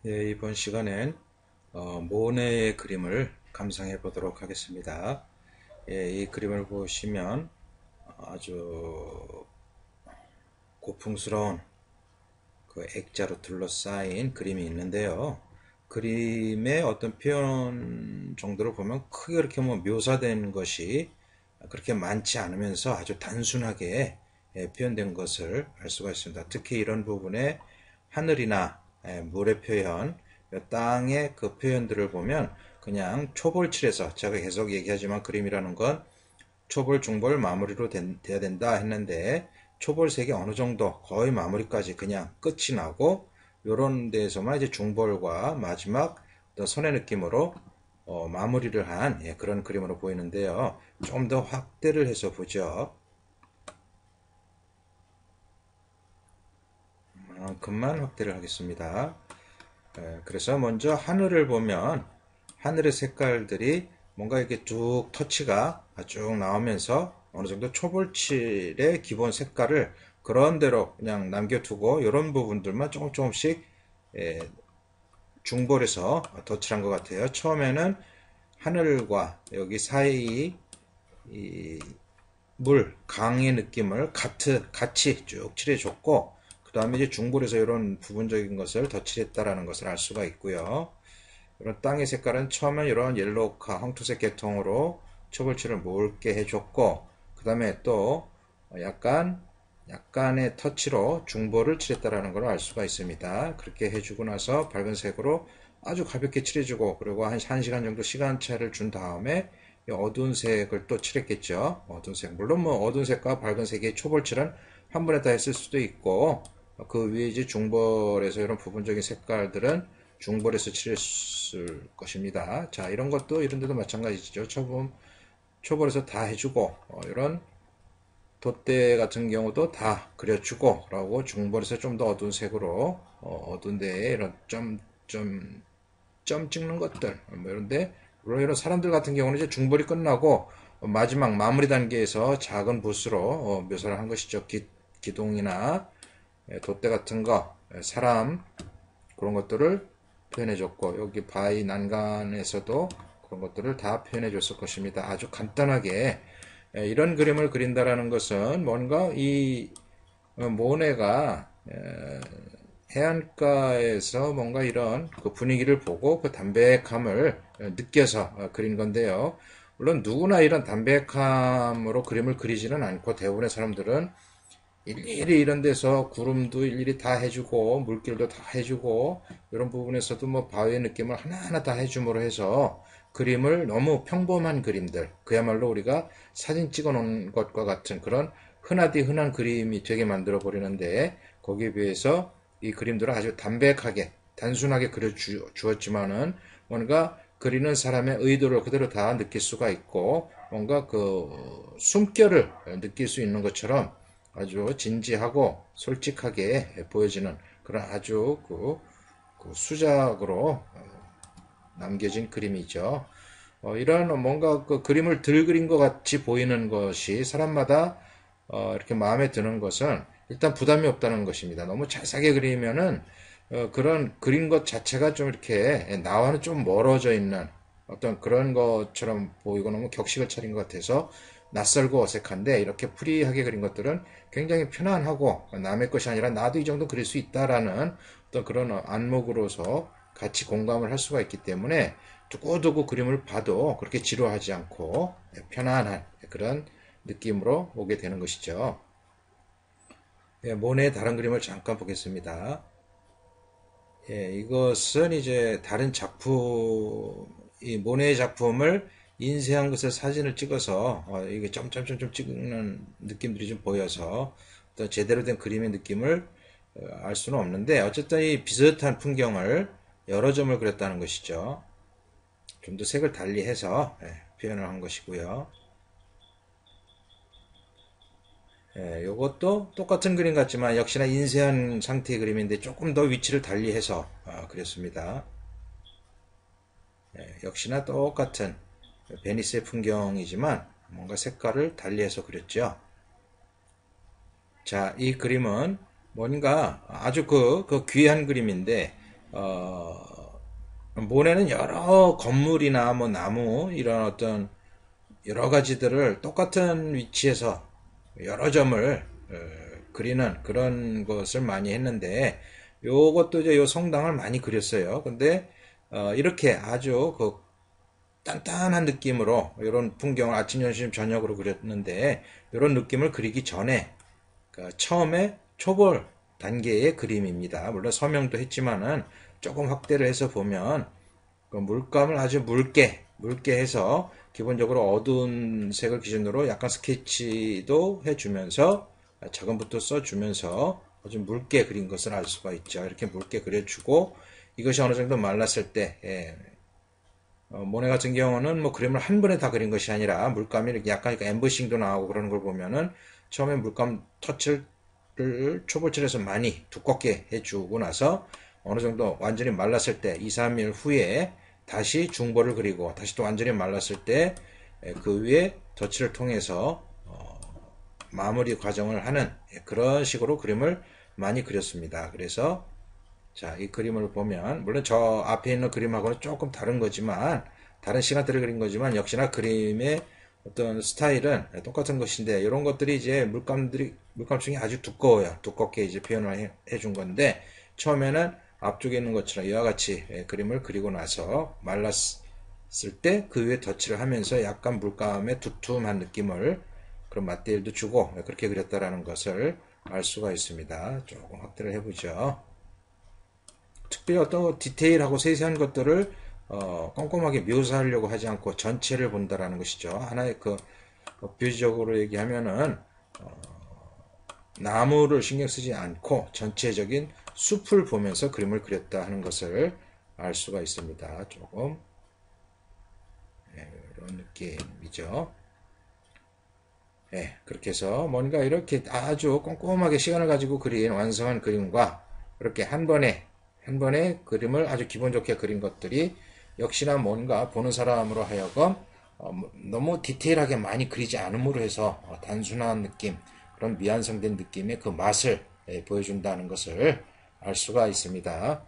예, 이번 시간엔 모네의 그림을 감상해 보도록 하겠습니다. 예, 이 그림을 보시면 아주 고풍스러운 그 액자로 둘러싸인 그림이 있는데요. 그림의 어떤 표현 정도를 보면 크게 그렇게 묘사된 것이 그렇게 많지 않으면서 아주 단순하게 표현된 것을 알 수가 있습니다. 특히 이런 부분에 하늘이나 물의 표현, 땅의 그 표현들을 보면 그냥 초벌칠해서, 제가 계속 얘기하지만 그림이라는 건 초벌, 중벌, 마무리로 돼야 된다 했는데, 초벌색이 어느 정도 거의 마무리까지 그냥 끝이 나고, 요런 데에서만 이제 중벌과 마지막 어떤 선의 느낌으로 마무리를 한 그런 그림으로 보이는데요. 좀 더 확대를 해서 보죠. 만큼만 확대를 하겠습니다. 그래서 먼저 하늘을 보면 하늘의 색깔들이 뭔가 이렇게 쭉 터치가 쭉 나오면서 어느 정도 초벌칠의 기본 색깔을 그런 대로 그냥 남겨두고 이런 부분들만 조금씩 중벌해서 덧칠한 것 같아요. 처음에는 하늘과 여기 사이 이 물, 강의 느낌을 같이 쭉 칠해줬고, 그 다음에 이제 중벌에서 이런 부분적인 것을 덧칠했다라는 것을 알 수가 있고요. 이런 땅의 색깔은 처음에 이런 옐로우카, 황토색 계통으로 초벌칠을 묽게 해줬고, 그 다음에 또 약간의 터치로 중벌을 칠했다라는 걸 알 수가 있습니다. 그렇게 해주고 나서 밝은 색으로 아주 가볍게 칠해주고, 그리고 한 1시간 정도 시간차를 준 다음에 어두운 색을 또 칠했겠죠. 어두운 색. 물론 어두운 색과 밝은 색의 초벌칠은 한 번에 다 했을 수도 있고, 그 위에 이제 중벌에서 이런 부분적인 색깔들은 중벌에서 칠했을 것입니다. 자, 이런 것도 이런 데도 마찬가지죠. 초벌에서 다 해주고, 이런 돛대 같은 경우도 다 그려주고, 라고 중벌에서 좀 더 어두운 색으로, 어두운 데에 이런 점 찍는 것들, 이런데, 이런 사람들 같은 경우는 이제 중벌이 끝나고, 마지막 마무리 단계에서 작은 붓으로 묘사를 한 것이죠. 기둥이나 돛대 같은 거, 사람, 그런 것들을 표현해줬고, 여기 바위 난간에서도 그런 것들을 다 표현해줬을 것입니다. 아주 간단하게 이런 그림을 그린다라는 것은 뭔가 이 모네가 해안가에서 뭔가 이런 그 분위기를 보고 그 담백함을 느껴서 그린 건데요. 물론 누구나 이런 담백함으로 그림을 그리지는 않고 대부분의 사람들은 일일이 이런 데서 구름도 일일이 다 해주고 물길도 다 해주고 이런 부분에서도 뭐 바위의 느낌을 하나하나 다 해줌으로 해서 그림을 너무 평범한 그림들, 그야말로 우리가 사진 찍어 놓은 것과 같은 그런 흔하디 흔한 그림이 되게 만들어 버리는데, 거기에 비해서 이 그림들은 아주 담백하게 단순하게 그려 주었지만은 뭔가 그리는 사람의 의도를 그대로 다 느낄 수가 있고, 뭔가 그 숨결을 느낄 수 있는 것처럼 아주 진지하고 솔직하게 보여지는 그런 아주 그 수작으로 남겨진 그림이죠. 이런 뭔가 그 그림을 들 그린 것 같이 보이는 것이 사람마다 이렇게 마음에 드는 것은 일단 부담이 없다는 것입니다. 너무 자세하게 그리면은 그런 그린 것 자체가 좀 이렇게 나와는 좀 멀어져 있는 어떤 그런 것처럼 보이고 너무 격식을 차린 것 같아서 낯설고 어색한데, 이렇게 프리하게 그린 것들은 굉장히 편안하고 남의 것이 아니라 나도 이 정도 그릴 수 있다라는 어떤 그런 안목으로서 같이 공감을 할 수가 있기 때문에 두고두고 그림을 봐도 그렇게 지루하지 않고 편안한 그런 느낌으로 오게 되는 것이죠. 예, 모네의 다른 그림을 잠깐 보겠습니다. 예, 이것은 이제 다른 작품, 이 모네의 작품을 인쇄한 것을 사진을 찍어서 이게 점점점점 찍는 느낌들이 좀 보여서 또 제대로 된 그림의 느낌을 알 수는 없는데, 어쨌든 이 비슷한 풍경을 여러 점을 그렸다는 것이죠. 좀 더 색을 달리해서 표현을 한 것이고요. 이것도 똑같은 그림 같지만 역시나 인쇄한 상태의 그림인데 조금 더 위치를 달리해서 그렸습니다. 역시나 똑같은 베니스의 풍경이지만 뭔가 색깔을 달리해서 그렸죠. 자, 이 그림은 뭔가 아주 그 귀한 그림인데, 모네는 여러 건물이나 뭐 나무 이런 어떤 여러 가지들을 똑같은 위치에서 여러 점을 그리는 그런 것을 많이 했는데 요것도 이제 요 성당을 많이 그렸어요. 근데 이렇게 아주 그 단단한 느낌으로 이런 풍경을 아침, 점심, 저녁으로 그렸는데 이런 느낌을 그리기 전에 처음에 초벌 단계의 그림입니다. 물론 서명도 했지만은 조금 확대를 해서 보면 그 물감을 아주 묽게 해서 기본적으로 어두운 색을 기준으로 약간 스케치도 해주면서 작은부터 써주면서 아주 묽게 그린 것을 알 수가 있죠. 이렇게 묽게 그려주고 이것이 어느 정도 말랐을 때 모네 같은 경우는 뭐 그림을 한 번에 다 그린 것이 아니라 물감이 이렇게 약간 엠버싱도 나오고 그러는 걸 보면은 처음에 물감 터치를 초벌칠해서 많이 두껍게 해주고 나서 어느 정도 완전히 말랐을 때 2, 3일 후에 다시 중보를 그리고 다시 또 완전히 말랐을 때 그 위에 덧칠을 통해서 마무리 과정을 하는 그런 식으로 그림을 많이 그렸습니다. 그래서 자, 이 그림을 보면 물론 저 앞에 있는 그림하고는 조금 다른 거지만 다른 시간대를 그린 거지만 역시나 그림의 어떤 스타일은 똑같은 것인데 이런 것들이 이제 물감층이 아주 두꺼워요. 두껍게 이제 표현을 해준 건데 처음에는 앞쪽에 있는 것처럼 이와 같이 그림을 그리고 나서 말랐을 때 그 위에 덧칠을 하면서 약간 물감의 두툼한 느낌을 그런 맛들도 주고 그렇게 그렸다라는 것을 알 수가 있습니다. 조금 확대를 해보죠. 특별히 어떤 디테일하고 세세한 것들을 꼼꼼하게 묘사하려고 하지 않고 전체를 본다라는 것이죠. 하나의 그 뷰지적으로 얘기하면은 나무를 신경 쓰지 않고 전체적인 숲을 보면서 그림을 그렸다 하는 것을 알 수가 있습니다. 조금 이런 느낌이죠. 그렇게 해서 뭔가 이렇게 아주 꼼꼼하게 시간을 가지고 그린 완성한 그림과 이렇게 한 번에 그림을 아주 기분 좋게 그린 것들이 역시나 뭔가 보는 사람으로 하여금 너무 디테일하게 많이 그리지 않음으로 해서 단순한 느낌, 그런 미완성된 느낌의 그 맛을 보여준다는 것을 알 수가 있습니다.